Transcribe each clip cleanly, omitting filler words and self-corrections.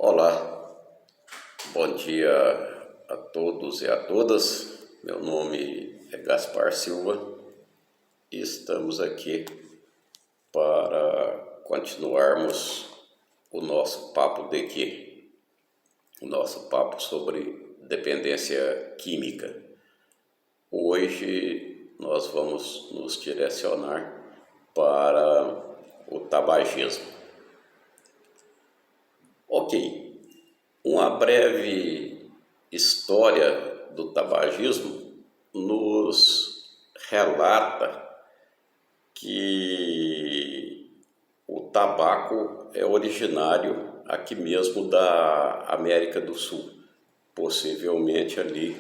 Olá, bom dia a todos e a todas. Meu nome é Gaspar Silva e estamos aqui para continuarmos o nosso papo de quê? O nosso papo sobre dependência química. Hoje nós vamos nos direcionar para o tabagismo. Ok, uma breve história do tabagismo nos relata que o tabaco é originário aqui mesmo da América do Sul, possivelmente ali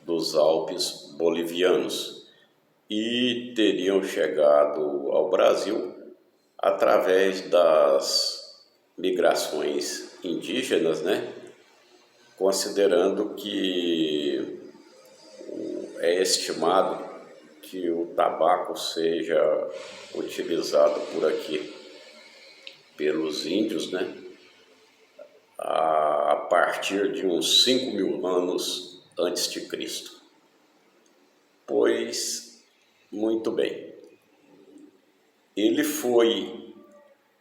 dos Alpes bolivianos, e teriam chegado ao Brasil através das migrações indígenas, né? Considerando que é estimado que o tabaco seja utilizado por aqui pelos índios, né? A partir de uns 5.000 anos antes de Cristo. Pois, muito bem,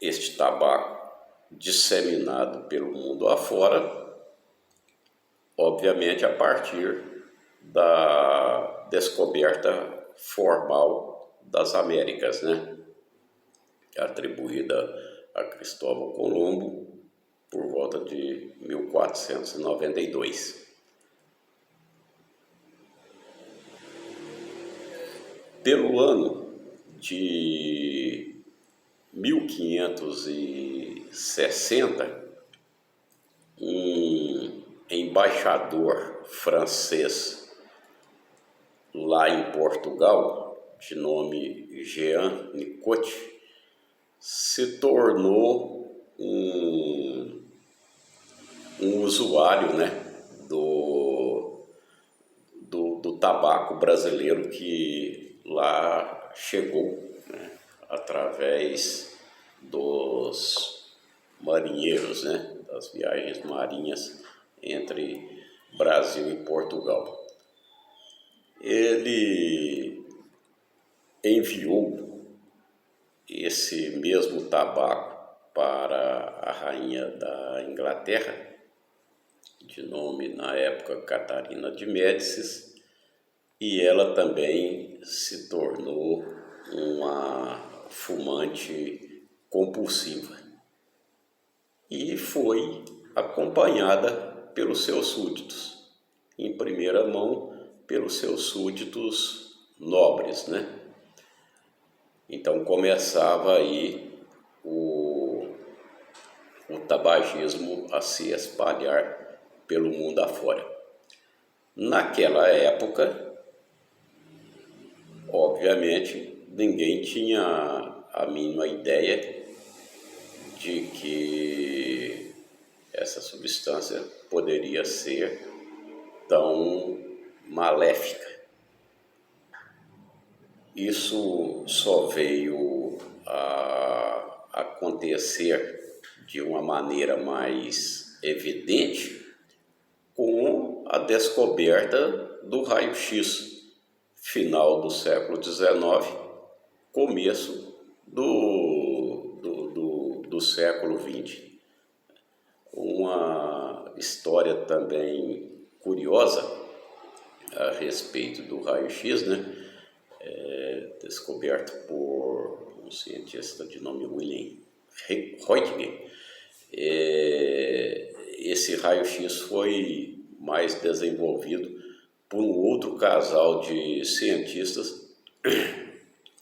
este tabaco disseminado pelo mundo afora, obviamente a partir da descoberta formal das Américas, né? Atribuída a Cristóvão Colombo por volta de 1492. Pelo ano de 1560, um embaixador francês lá em Portugal, de nome Jean Nicot, se tornou um usuário, né, do tabaco brasileiro que lá chegou, né, através dos marinheiros, né, das viagens marinhas entre Brasil e Portugal. Ele enviou esse mesmo tabaco para a rainha da Inglaterra, de nome na época Catarina de Médicis, e ela também se tornou uma fumante compulsiva e foi acompanhada pelos seus súditos, em primeira mão pelos seus súditos nobres, né? Então começava aí o tabagismo a se espalhar pelo mundo afora. Naquela época, obviamente, ninguém tinha a mínima ideia de que essa substância poderia ser tão maléfica. Isso só veio a acontecer de uma maneira mais evidente com a descoberta do raio-x, final do século XIX, começo do século XX. Uma história também curiosa a respeito do raio-x, né? Descoberto por um cientista de nome William Röntgen. Esse raio-x foi mais desenvolvido por um outro casal de cientistas,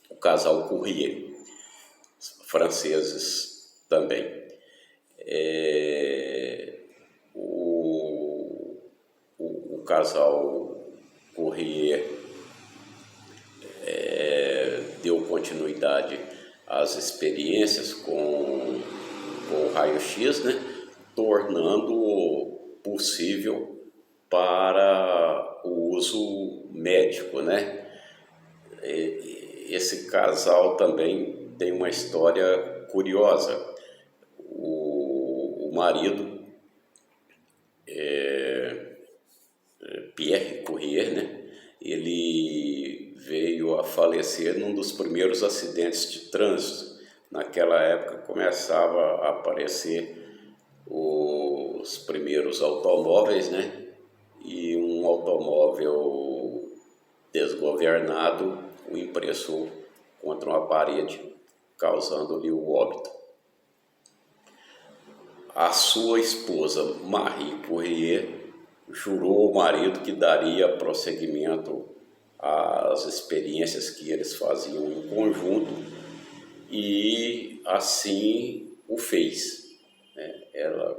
o casal Curie, franceses também. O casal Curie deu continuidade às experiências com o raio-x, né, tornando possível para o uso médico, né? Esse casal também tem uma história curiosa. O marido Fourier, né? Ele veio a falecer num dos primeiros acidentes de trânsito. Naquela época começava a aparecer os primeiros automóveis, né? E um automóvel desgovernado o impressou contra uma parede, causando-lhe o óbito. A sua esposa, Marie Fourier, jurou ao marido que daria prosseguimento às experiências que eles faziam em conjunto, e assim o fez, né? Ela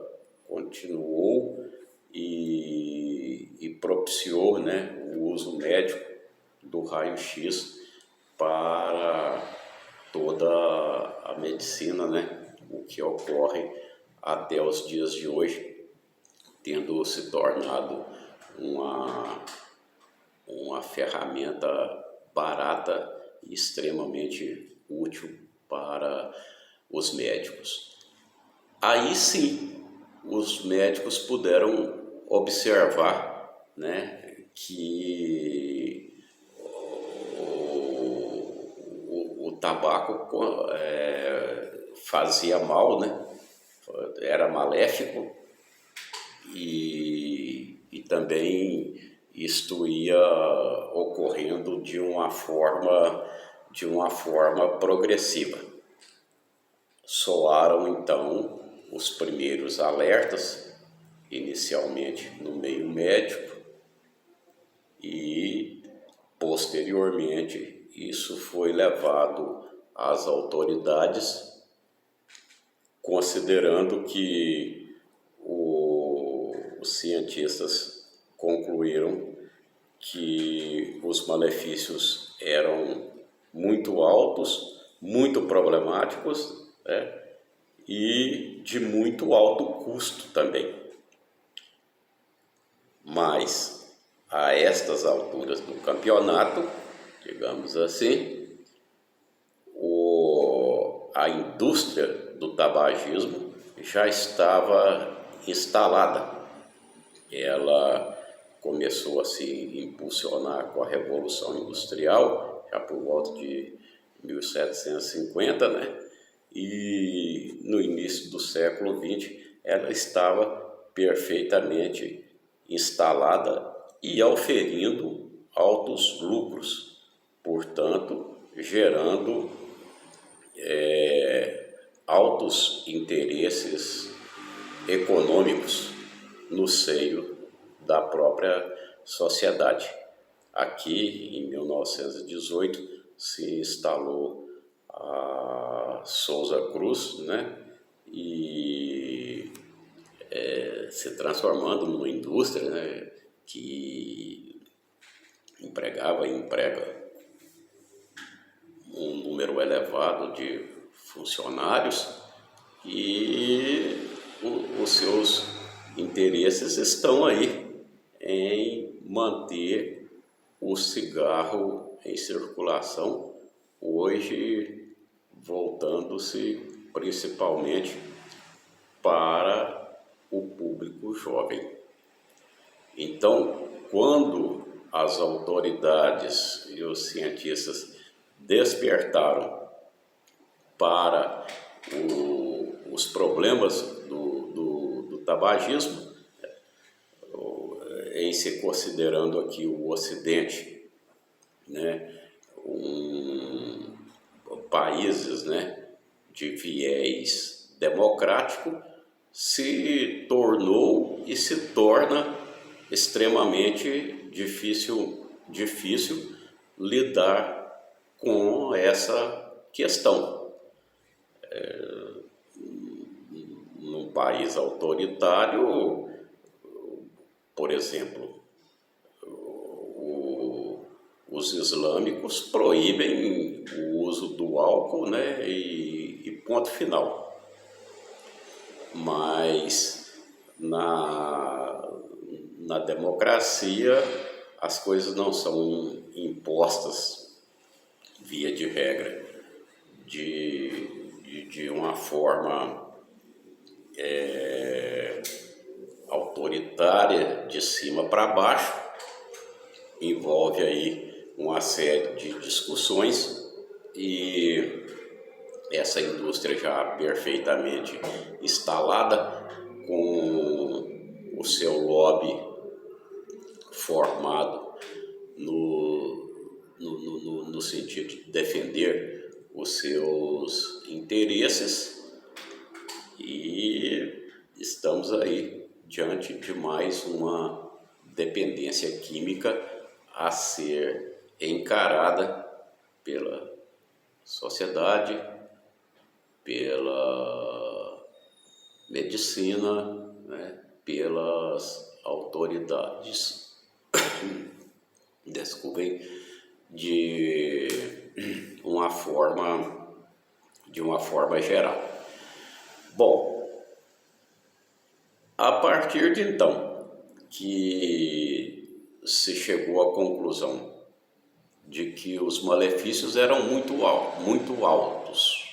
continuou e propiciou, né, o uso médico do raio-x para toda a medicina, né, o que ocorre até os dias de hoje, tendo se tornado uma ferramenta barata e extremamente útil para os médicos. Aí sim, os médicos puderam observar, né, que o tabaco fazia mal, né, era maléfico, e também isto ia ocorrendo de uma forma progressiva. Soaram então os primeiros alertas, inicialmente no meio médico, e posteriormente isso foi levado às autoridades, considerando que os cientistas concluíram que os malefícios eram muito altos, muito problemáticos, né, e de muito alto custo também. Mas, a estas alturas do campeonato, digamos assim, a indústria do tabagismo já estava instalada. Ela começou a se impulsionar com a Revolução Industrial, já por volta de 1750, né? E no início do século XX ela estava perfeitamente instalada e auferindo altos lucros, portanto, gerando altos interesses econômicos no seio da própria sociedade. Aqui, em 1918, se instalou a Souza Cruz, né? E se transformando numa indústria, né, que emprega um número elevado de funcionários, e os seus interesses estão aí em manter o cigarro em circulação, hoje voltando-se principalmente para o público jovem. Então, quando as autoridades e os cientistas despertaram para os problemas do tabagismo, em se considerando aqui o Ocidente, né, países, né, de viés democrático, se tornou e se torna extremamente difícil lidar com essa questão. Num país autoritário, por exemplo, os islâmicos proíbem o uso do álcool, né, e ponto final. Mas na democracia as coisas não são impostas via de regra de uma forma autoritária, de cima para baixo, envolve aí uma série de discussões e essa indústria já perfeitamente instalada, com o seu lobby formado no sentido de defender os seus interesses, e estamos aí diante de mais uma dependência química a ser encarada pela sociedade, pela medicina, né, pelas autoridades, desculpem, de uma forma geral. Bom, a partir de então que se chegou à conclusão de que os malefícios eram muito altos,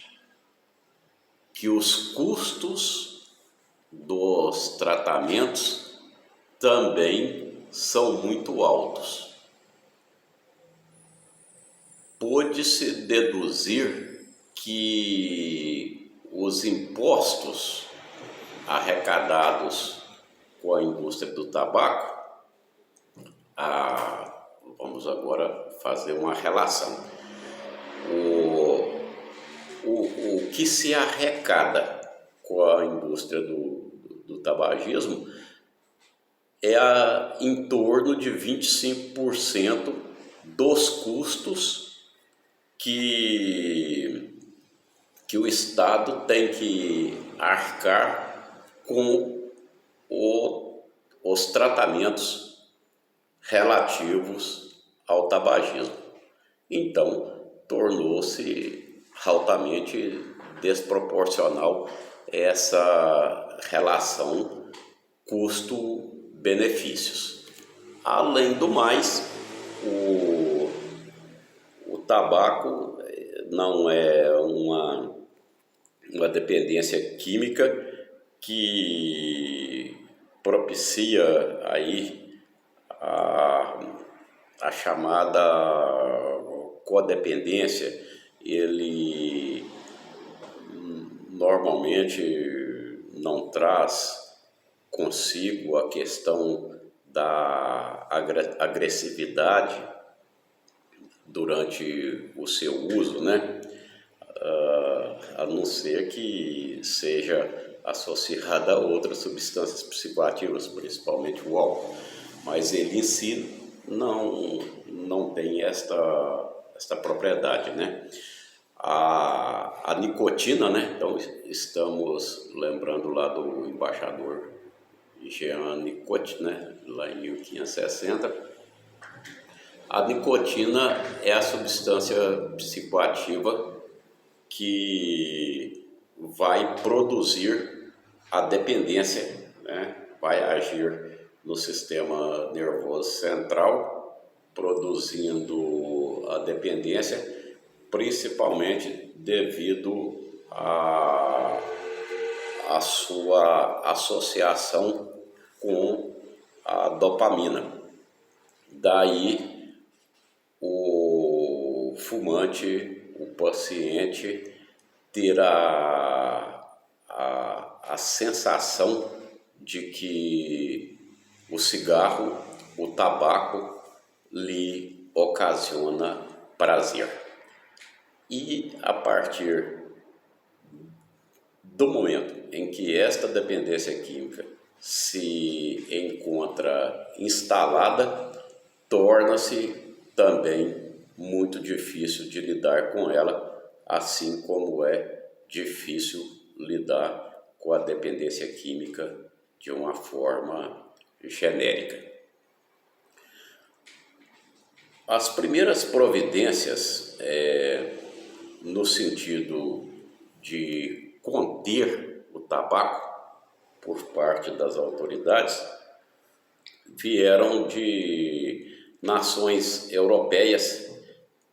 que os custos dos tratamentos também são muito altos, pôde-se deduzir que os impostos arrecadados com a indústria do tabaco, vamos agora fazer uma relação. O que se arrecada com a indústria do tabagismo é em torno de 25% dos custos que o Estado tem que arcar com os tratamentos relativos ao tabagismo. Então, tornou-se altamente desproporcional essa relação custo-benefícios. Além do mais, o tabaco não é uma dependência química que propicia aí a chamada codependência. Ele normalmente não traz consigo a questão da agressividade durante o seu uso, né? A não ser que seja associada a outras substâncias psicoativas, principalmente o álcool, mas ele em si não tem esta propriedade, né? A nicotina, né? Então estamos lembrando lá do embaixador Jean Nicot, né? Lá em 1560. A nicotina é a substância psicoativa que vai produzir a dependência, né? Vai agir no sistema nervoso central, produzindo a dependência, principalmente devido à sua associação com a dopamina. Daí o fumante, o paciente, terá a sensação de que o cigarro, o tabaco, lhe ocasiona prazer. E a partir do momento em que esta dependência química se encontra instalada, torna-se também muito difícil de lidar com ela, assim como é difícil lidar com a dependência química de uma forma genérica. As primeiras providências no sentido de conter o tabaco por parte das autoridades vieram de nações europeias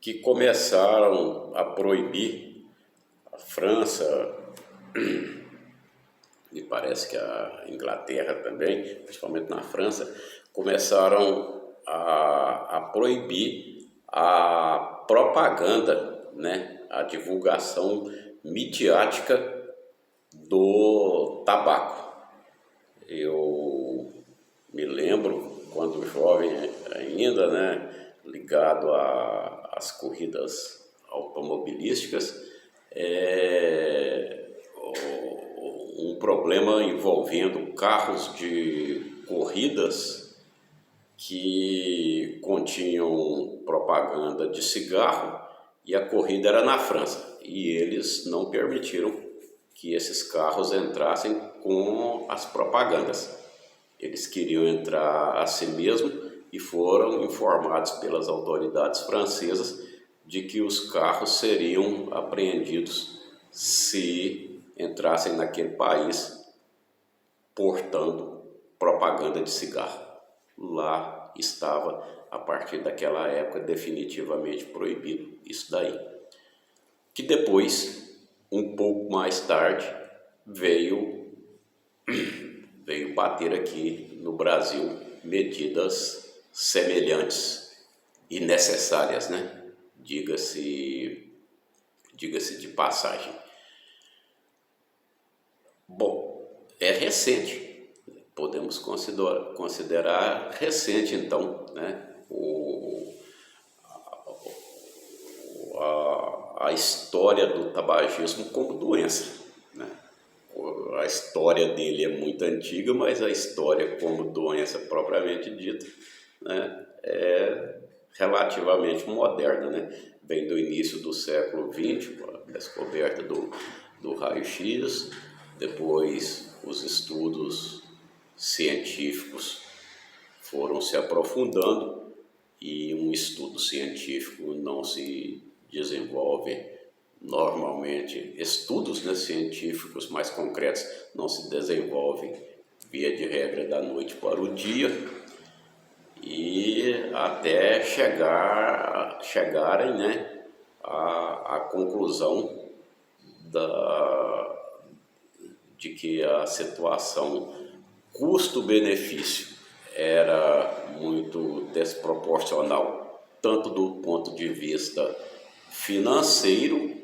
que começaram a proibir. A França, e parece que a Inglaterra também, principalmente na França, começaram a proibir a propaganda, né, a divulgação midiática do tabaco. Eu me lembro, quando jovem ainda, né, ligado às corridas automobilísticas, um problema envolvendo carros de corridas que continham propaganda de cigarro, e a corrida era na França, e eles não permitiram que esses carros entrassem com as propagandas. Eles queriam entrar a si mesmo e foram informados pelas autoridades francesas de que os carros seriam apreendidos se entrassem naquele país portando propaganda de cigarro. Lá estava, a partir daquela época, definitivamente proibido isso daí. Que depois, um pouco mais tarde, veio bater aqui no Brasil medidas semelhantes e necessárias, né? Diga-se de passagem. Bom, é recente, podemos considerar recente então, né? A história do tabagismo como doença, né? A história dele é muito antiga, mas a história como doença propriamente dita, né, é relativamente moderna, né? Vem do início do século XX, com a descoberta do raio-x, depois os estudos científicos foram se aprofundando, e um estudo científico não se desenvolve normalmente, estudos, né, científicos mais concretos não se desenvolvem via de regra da noite para o dia, e até chegarem, né, à conclusão de que a situação custo-benefício era muito desproporcional, tanto do ponto de vista financeiro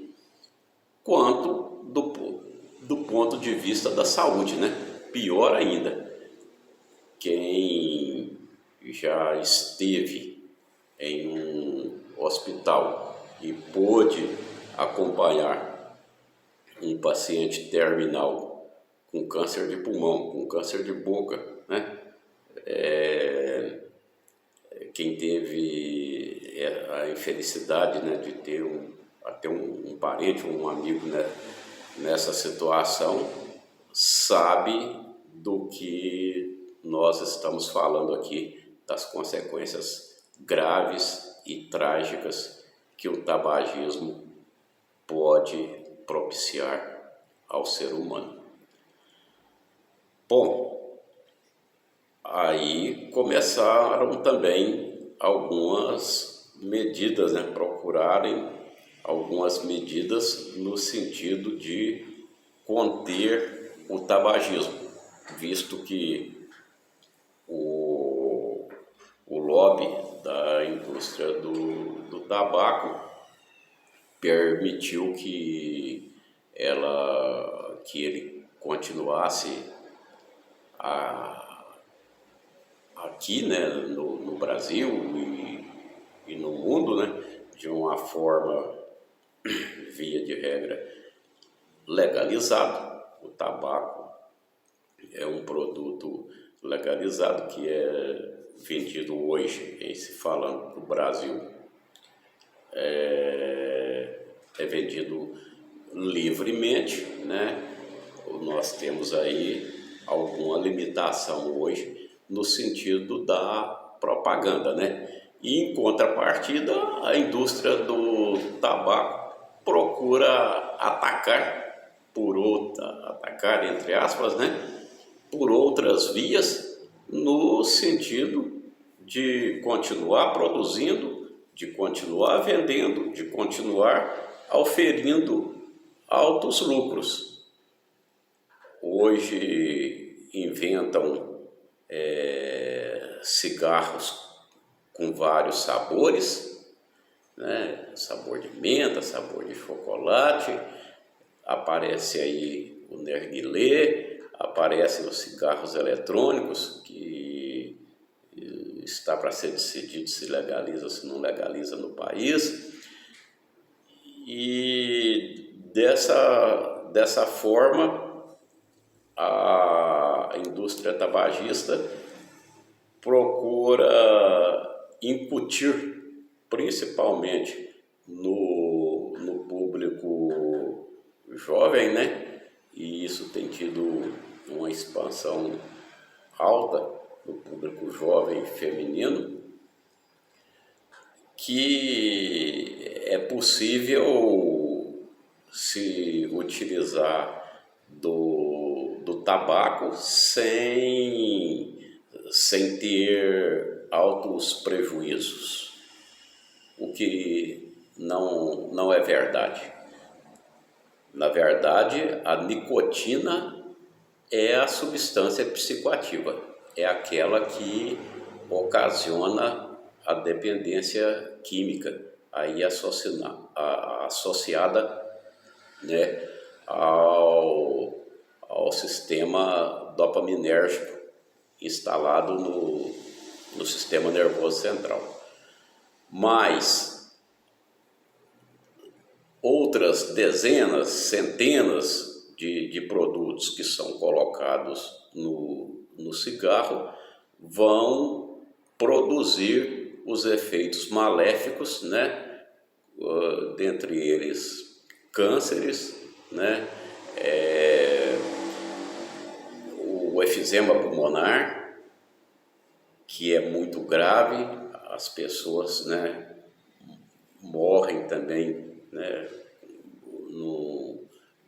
quanto do ponto de vista da saúde, né? Pior ainda, quem já esteve em um hospital e pôde acompanhar um paciente terminal com câncer de pulmão, com câncer de boca, né? Quem teve a infelicidade, né, de ter um parente, um amigo, né, nessa situação, sabe do que nós estamos falando aqui, das consequências graves e trágicas que o tabagismo pode propiciar ao ser humano. Bom, aí começaram também algumas medidas, né, procurarem algumas medidas no sentido de conter o tabagismo, visto que o lobby da indústria do tabaco permitiu que ele continuasse aqui, né, no Brasil e no mundo, né, de uma forma, via de regra, legalizado. O tabaco é um produto legalizado que é vendido hoje, em se falando no Brasil, é vendido livremente, né? Nós temos aí alguma limitação hoje no sentido da propaganda, né? E em contrapartida, a indústria do tabaco procura atacar entre aspas, né? Por outras vias, no sentido de continuar produzindo, de continuar vendendo, de continuar auferindo altos lucros. Hoje inventam cigarros com vários sabores, né? Sabor de menta, sabor de chocolate, aparece aí o narguilé, aparecem os cigarros eletrônicos, que está para ser decidido se legaliza ou se não legaliza no país. E dessa forma, a indústria tabagista procura incutir, principalmente no público jovem, né? E isso tem tido uma expansão alta no público jovem e feminino, que é possível se utilizar do tabaco sem ter altos prejuízos, o que não é verdade. Na verdade, a nicotina é a substância psicoativa, é aquela que ocasiona a dependência química, aí associada, né, ao sistema dopaminérgico instalado no sistema nervoso central. Mas outras dezenas, centenas de produtos que são colocados no cigarro vão produzir os efeitos maléficos, né? Dentre eles cânceres, né? O efizema pulmonar, que é muito grave, as pessoas, né, morrem também, né,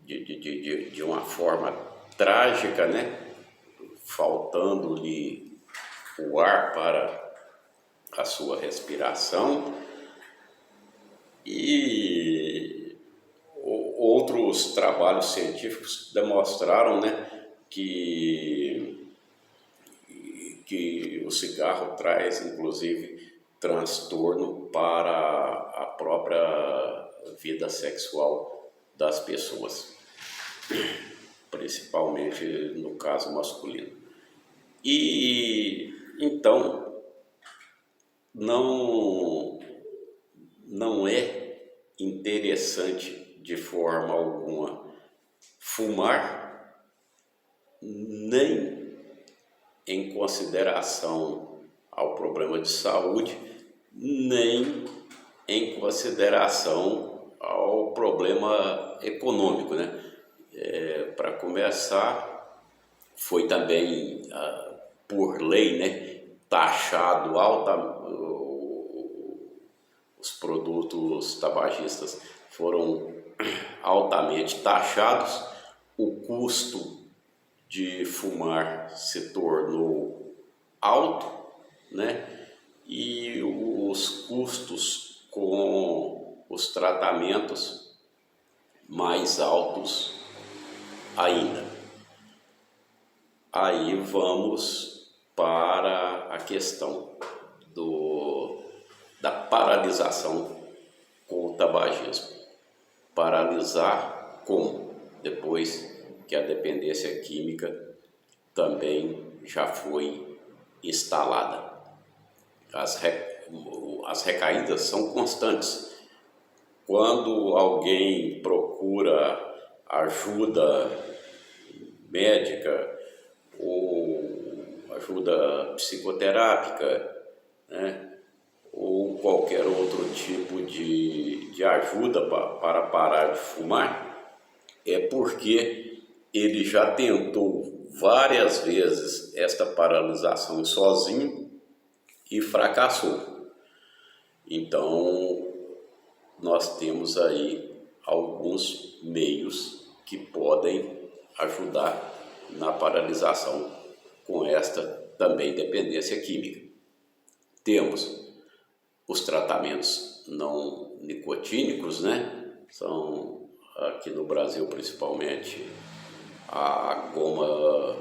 de uma forma trágica, né, faltando-lhe o ar para a sua respiração. E outros trabalhos científicos demonstraram, né, que o cigarro traz, inclusive, transtorno para a própria vida sexual das pessoas, principalmente no caso masculino. E então não é interessante de forma alguma fumar, nem em consideração ao problema de saúde, nem em consideração ao problema econômico, né? Para começar, foi também, por lei, né, taxado os produtos tabagistas foram altamente taxados, o custo de fumar se tornou alto, né? E os custos com os tratamentos mais altos ainda. Aí vamos para a questão da paralisação com o tabagismo. Paralisar como? Depois que a dependência química também já foi instalada. As recaídas são constantes. Quando alguém procura ajuda médica ou ajuda psicoterápica, né, ou qualquer outro tipo de ajuda para parar de fumar, é porque ele já tentou várias vezes esta paralisação sozinho e fracassou. Então, nós temos aí alguns meios que podem ajudar na paralisação com esta também dependência química. Temos os tratamentos não nicotínicos, né? São, aqui no Brasil principalmente, a goma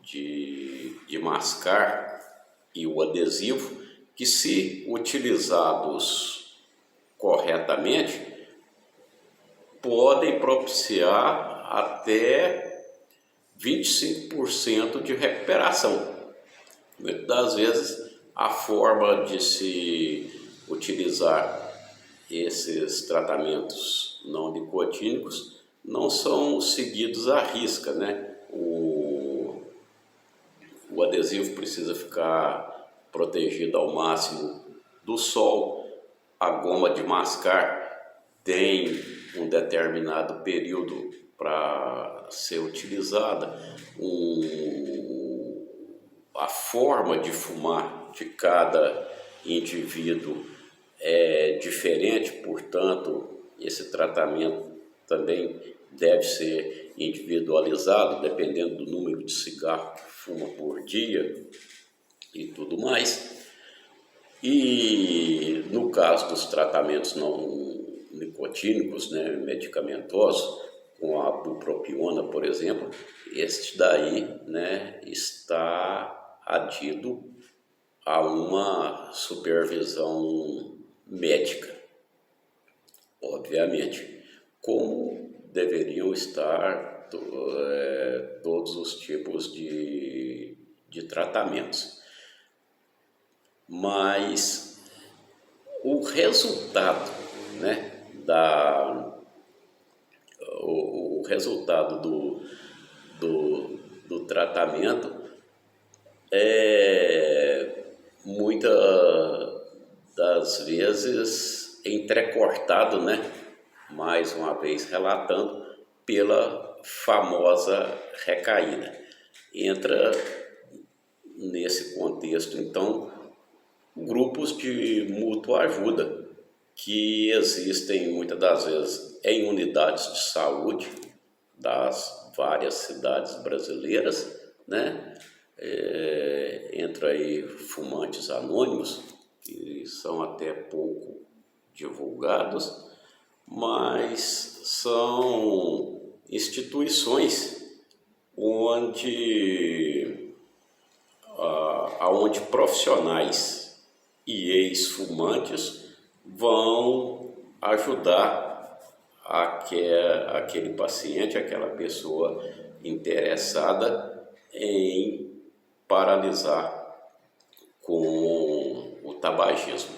de mascar e o adesivo, que, se utilizados corretamente, podem propiciar até 25% de recuperação. Muitas das vezes, a forma de se utilizar esses tratamentos não nicotínicos não são seguidos à risca, né? O adesivo precisa ficar protegido ao máximo do sol. A goma de mascar tem um determinado período para ser utilizada. A forma de fumar de cada indivíduo é diferente, portanto, esse tratamento também deve ser individualizado, dependendo do número de cigarros que fuma por dia e tudo mais. E no caso dos tratamentos não nicotínicos, né, medicamentosos, com a bupropiona, por exemplo, este daí, né, está adido a uma supervisão médica, obviamente, como deveriam estar todos os tipos de tratamentos. Mas o resultado, né, o resultado do tratamento é muitas das vezes entrecortado, né? Mais uma vez relatando, pela famosa recaída. Entra nesse contexto, então, grupos de mútua ajuda, que existem muitas das vezes em unidades de saúde das várias cidades brasileiras, né? Entra aí fumantes anônimos, que são até pouco divulgados, mas são instituições onde profissionais e ex-fumantes vão ajudar aquele paciente, aquela pessoa interessada em paralisar com o tabagismo.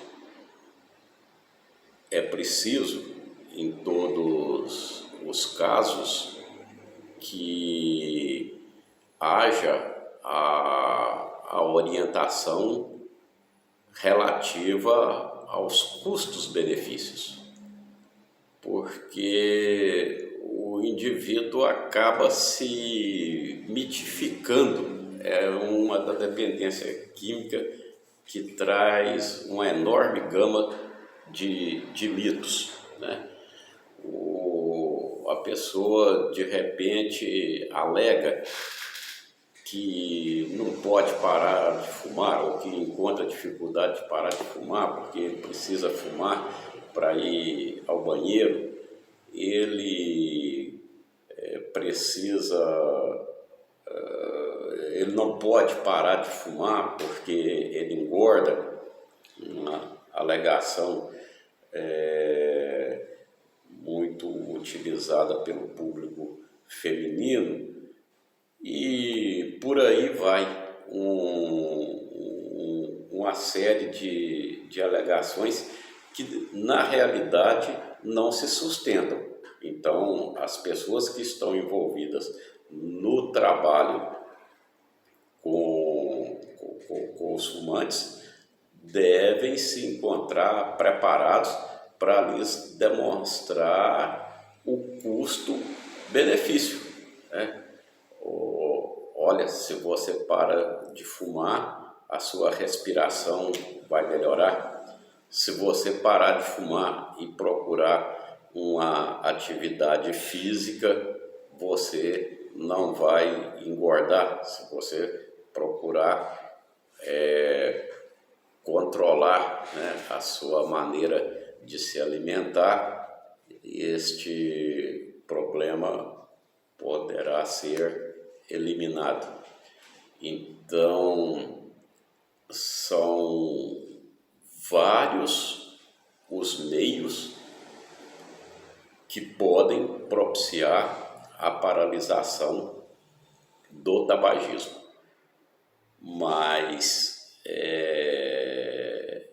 É preciso, em todos os casos, que haja a orientação relativa aos custos-benefícios, porque o indivíduo acaba se mitificando. É uma da dependência química que traz uma enorme gama de mitos, né? A pessoa de repente alega que não pode parar de fumar, ou que encontra dificuldade de parar de fumar porque ele precisa fumar para ir ao banheiro, ele ele não pode parar de fumar porque ele engorda, uma alegação muito utilizada pelo público feminino, e por aí vai uma série de alegações que na realidade não se sustentam. Então, as pessoas que estão envolvidas no trabalho com os fumantes devem se encontrar preparados para lhes demonstrar o custo-benefício, né? Olha, se você para de fumar, a sua respiração vai melhorar. Se você parar de fumar e procurar uma atividade física, você não vai engordar. Se você procurar controlar, né, a sua maneira de se alimentar, este problema poderá ser eliminado. Então, são vários os meios que podem propiciar a paralisação do tabagismo, mas é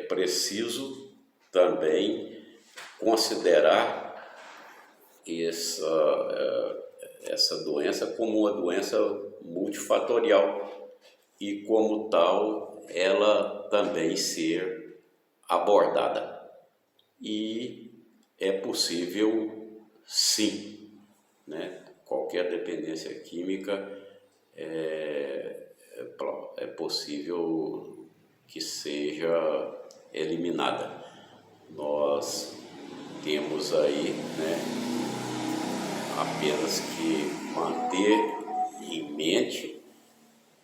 preciso também considerar essa doença como uma doença multifatorial e, como tal, ela também ser abordada. E é possível, sim, né? Qualquer dependência química é possível que seja eliminada. Nós temos aí, né, apenas que manter em mente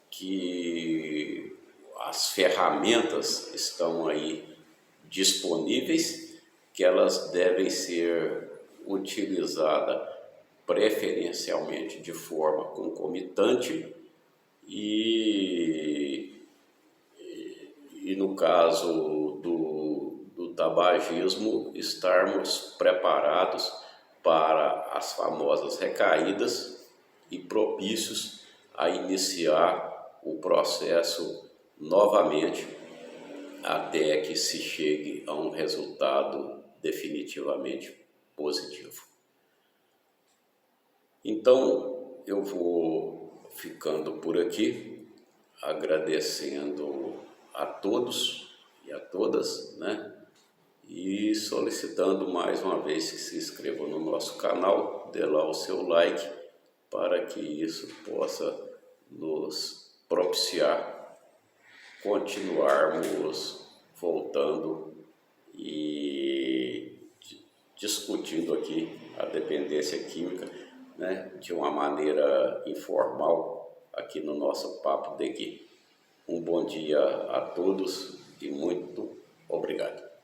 que as ferramentas estão aí disponíveis, que elas devem ser utilizadas preferencialmente de forma concomitante e no caso do tabagismo, estarmos preparados para as famosas recaídas e propícios a iniciar o processo novamente até que se chegue a um resultado definitivamente positivo. Então, eu vou ficando por aqui, agradecendo a todos e a todas, né? E solicitando mais uma vez que se inscrevam no nosso canal, dê lá o seu like, para que isso possa nos propiciar continuarmos voltando e discutindo aqui a dependência química, né, de uma maneira informal aqui no nosso Papo de Gui. Um bom dia a todos e muito obrigado.